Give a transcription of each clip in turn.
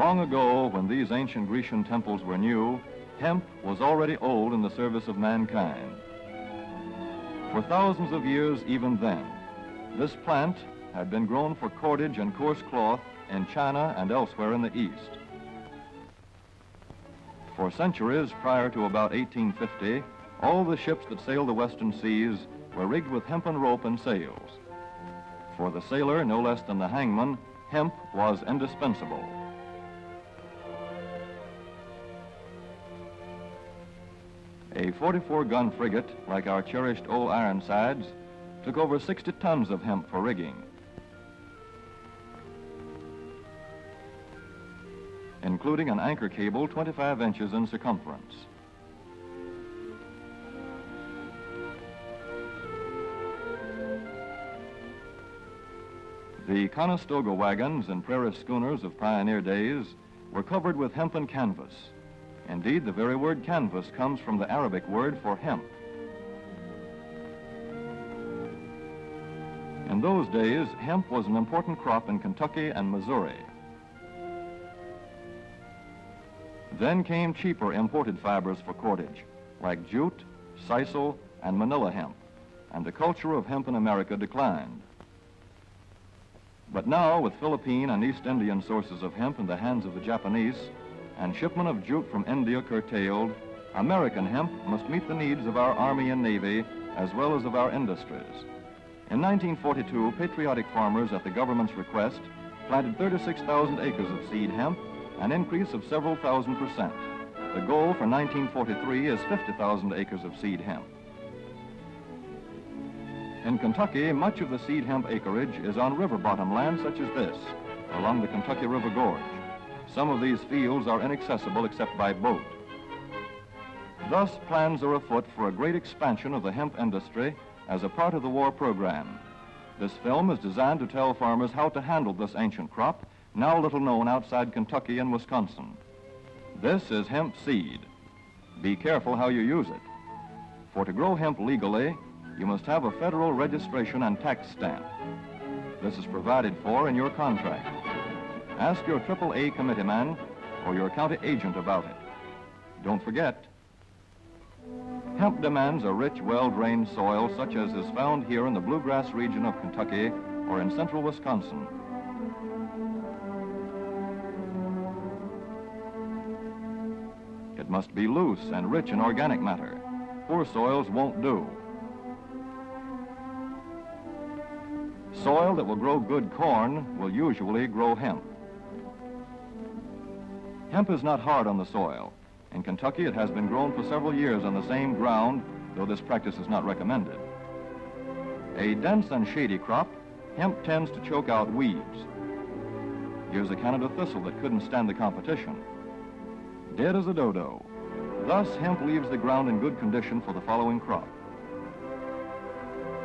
Long ago, when these ancient Grecian temples were new, hemp was already old in the service of mankind. For thousands of years even then, this plant had been grown for cordage and coarse cloth in China and elsewhere in the East. For centuries prior to about 1850, all the ships that sailed the western seas were rigged with hempen rope and sails. For the sailor, no less than the hangman, hemp was indispensable. A 44-gun frigate, like our cherished old Ironsides, took over 60 tons of hemp for rigging. Including an anchor cable 25 inches in circumference. The Conestoga wagons and prairie schooners of pioneer days were covered with hempen canvas. Indeed, the very word canvas comes from the Arabic word for hemp. In those days, hemp was an important crop in Kentucky and Missouri. Then came cheaper imported fibers for cordage, like jute, sisal, and manila hemp, and the culture of hemp in America declined. But now, with Philippine and East Indian sources of hemp in the hands of the Japanese, and shipment of jute from India curtailed, American hemp must meet the needs of our Army and Navy as well as of our industries. In 1942, patriotic farmers at the government's request planted 36,000 acres of seed hemp, an increase of several thousand %. The goal for 1943 is 50,000 acres of seed hemp. In Kentucky, much of the seed hemp acreage is on river bottom land such as this, along the Kentucky River Gorge. Some of these fields are inaccessible except by boat. Thus, plans are afoot for a great expansion of the hemp industry as a part of the war program. This film is designed to tell farmers how to handle this ancient crop, now little known outside Kentucky and Wisconsin. This is hemp seed. Be careful how you use it. For to grow hemp legally, you must have a federal registration and tax stamp. This is provided for in your contract. Ask your AAA committeeman or your county agent about it. Don't forget, hemp demands a rich, well-drained soil such as is found here in the bluegrass region of Kentucky or in central Wisconsin. It must be loose and rich in organic matter. Poor soils won't do. Soil that will grow good corn will usually grow hemp. Hemp is not hard on the soil. In Kentucky, it has been grown for several years on the same ground, though this practice is not recommended. A dense and shady crop, hemp tends to choke out weeds. Here's a Canada thistle that couldn't stand the competition. Dead as a dodo. Thus, hemp leaves the ground in good condition for the following crop.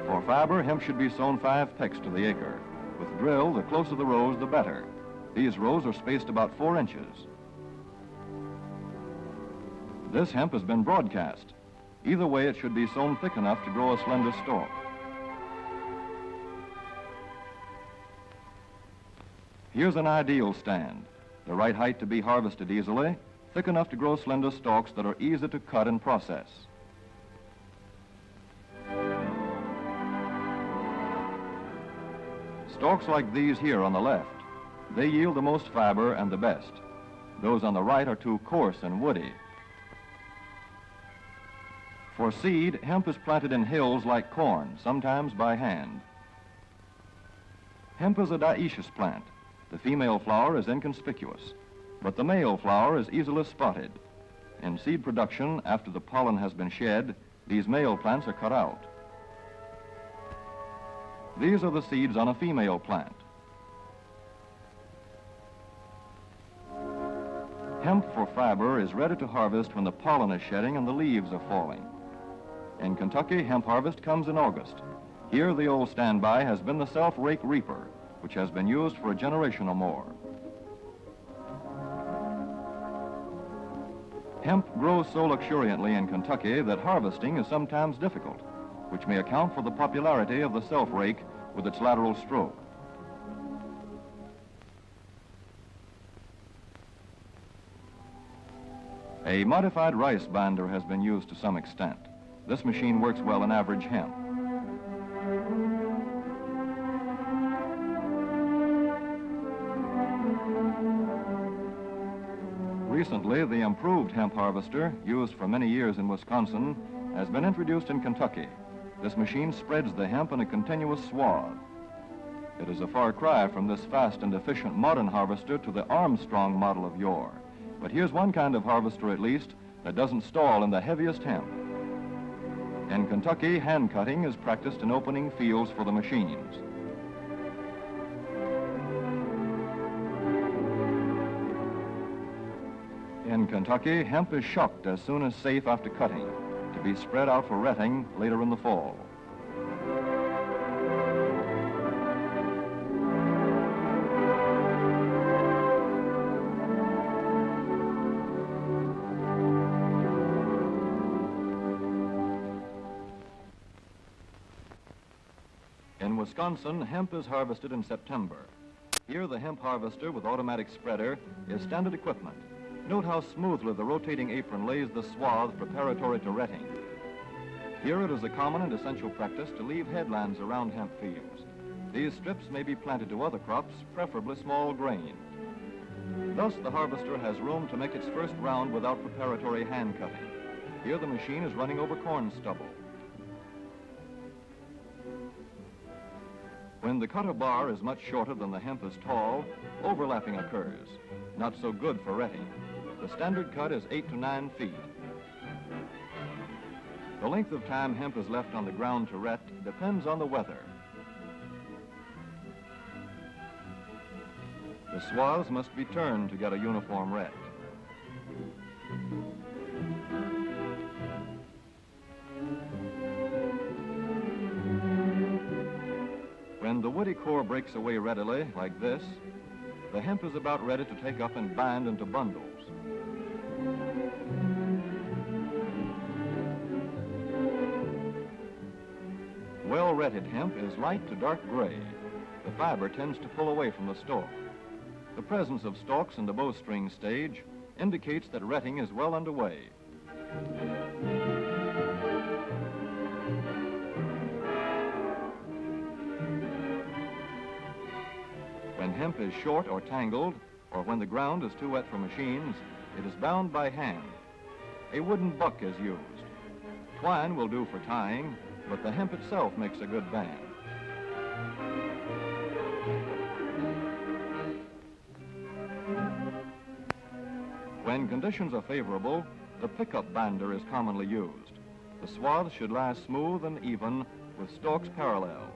For fiber, hemp should be sown 5 pecks to the acre. With drill, the closer the rows, the better. These rows are spaced about 4 inches. This hemp has been broadcast. Either way, it should be sown thick enough to grow a slender stalk. Here's an ideal stand. The right height to be harvested easily, thick enough to grow slender stalks that are easy to cut and process. Stalks like these here on the left, they yield the most fiber and the best. Those on the right are too coarse and woody. For seed, hemp is planted in hills like corn, sometimes by hand. Hemp is a dioecious plant. The female flower is inconspicuous, but the male flower is easily spotted. In seed production, after the pollen has been shed, these male plants are cut out. These are the seeds on a female plant. Hemp for fiber is ready to harvest when the pollen is shedding and the leaves are falling. In Kentucky, hemp harvest comes in August. Here, the old standby has been the self-rake reaper, which has been used for a generation or more. Hemp grows so luxuriantly in Kentucky that harvesting is sometimes difficult, which may account for the popularity of the self-rake with its lateral stroke. A modified rice binder has been used to some extent. This machine works well in average hemp. Recently, the improved hemp harvester, used for many years in Wisconsin, has been introduced in Kentucky. This machine spreads the hemp in a continuous swath. It is a far cry from this fast and efficient modern harvester to the Armstrong model of yore. But here's one kind of harvester, at least, that doesn't stall in the heaviest hemp. In Kentucky, hand cutting is practiced in opening fields for the machines. In Kentucky, hemp is shucked as soon as safe after cutting, to be spread out for retting later in the fall. In Wisconsin, hemp is harvested in September. Here, the hemp harvester with automatic spreader is standard equipment. Note how smoothly the rotating apron lays the swath preparatory to retting. Here it is a common and essential practice to leave headlands around hemp fields. These strips may be planted to other crops, preferably small grain. Thus, the harvester has room to make its first round without preparatory hand cutting. Here the machine is running over corn stubble. When the cutter bar is much shorter than the hemp is tall, overlapping occurs. Not so good for retting. The standard cut is 8 to 9 feet. The length of time hemp is left on the ground to ret depends on the weather. The swaths must be turned to get a uniform ret. When the woody core breaks away readily, like this, the hemp is about ready to take up and bind into bundles. Well-retted hemp is light to dark gray. The fiber tends to pull away from the stalk. The presence of stalks in the bowstring stage indicates that retting is well underway. When hemp is short or tangled, or when the ground is too wet for machines, it is bound by hand. A wooden buck is used. Twine will do for tying, but the hemp itself makes a good band. When conditions are favorable, the pickup binder is commonly used. The swaths should lie smooth and even with stalks parallel.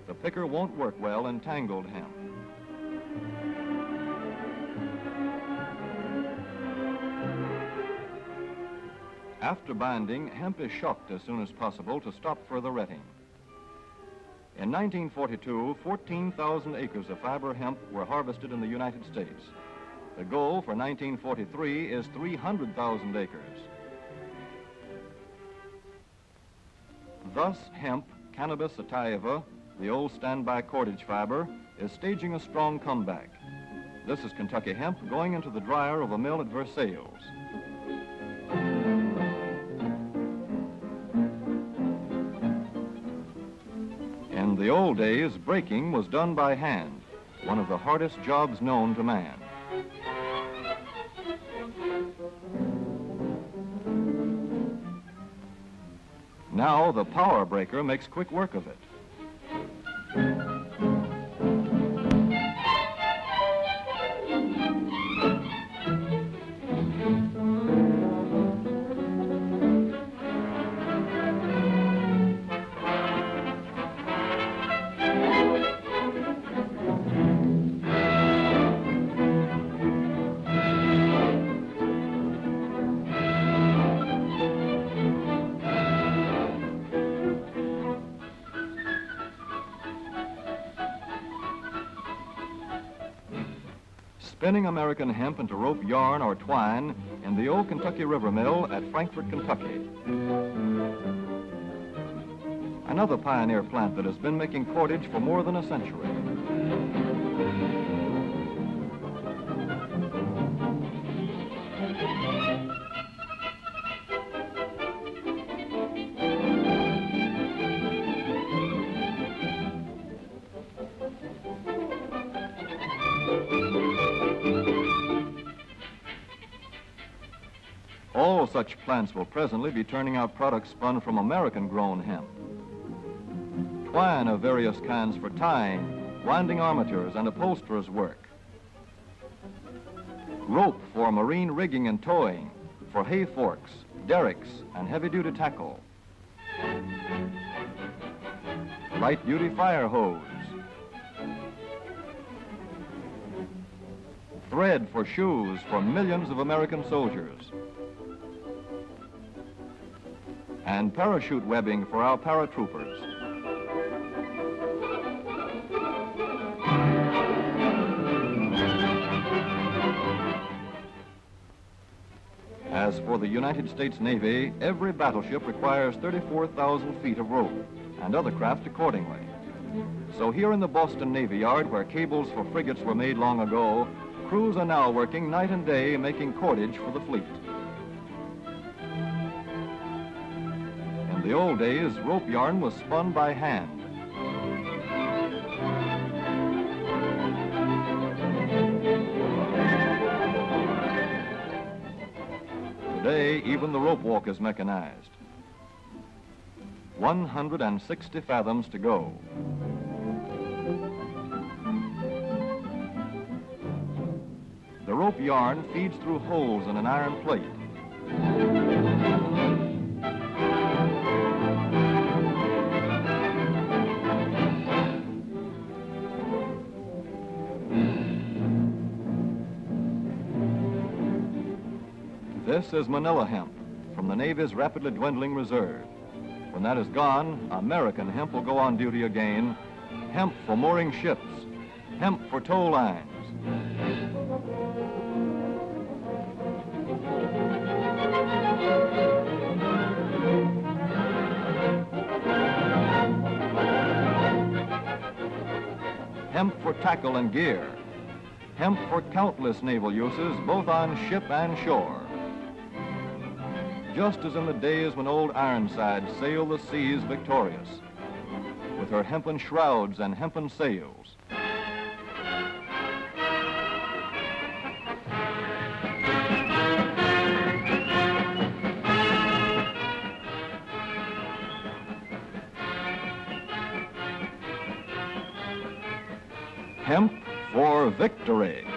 The picker won't work well in tangled hemp. After binding, hemp is shucked as soon as possible to stop further retting. In 1942, 14,000 acres of fiber hemp were harvested in the United States. The goal for 1943 is 300,000 acres. Thus, hemp, Cannabis sativa, the old standby cordage fiber, is staging a strong comeback. This is Kentucky hemp going into the dryer of a mill at Versailles. In the old days, breaking was done by hand, one of the hardest jobs known to man. Now the power breaker makes quick work of it. Spinning American hemp into rope yarn or twine in the old Kentucky River Mill at Frankfort, Kentucky. Another pioneer plant that has been making cordage for more than a century. such plants will presently be turning out products spun from American-grown hemp. Twine of various kinds for tying, winding armatures, and upholsterers' work. Rope for marine rigging and towing, for hay forks, derricks, and heavy-duty tackle. Light-duty fire hose. Thread for shoes for millions of American soldiers. And parachute webbing for our paratroopers. As for the United States Navy, every battleship requires 34,000 feet of rope, and other craft accordingly. So here in the Boston Navy Yard, where cables for frigates were made long ago, crews are now working night and day making cordage for the fleet. In the old days, rope yarn was spun by hand. Today, even the rope walk is mechanized. 160 fathoms to go. The rope yarn feeds through holes in an iron plate. This is Manila hemp from the Navy's rapidly dwindling reserve. When that is gone, American hemp will go on duty again. Hemp for mooring ships, hemp for tow lines. Hemp for tackle and gear. Hemp for countless naval uses, both on ship and shore. Just as in the days when old Ironside sailed the seas victorious, with her hempen shrouds and hempen sails. Hemp for Victory.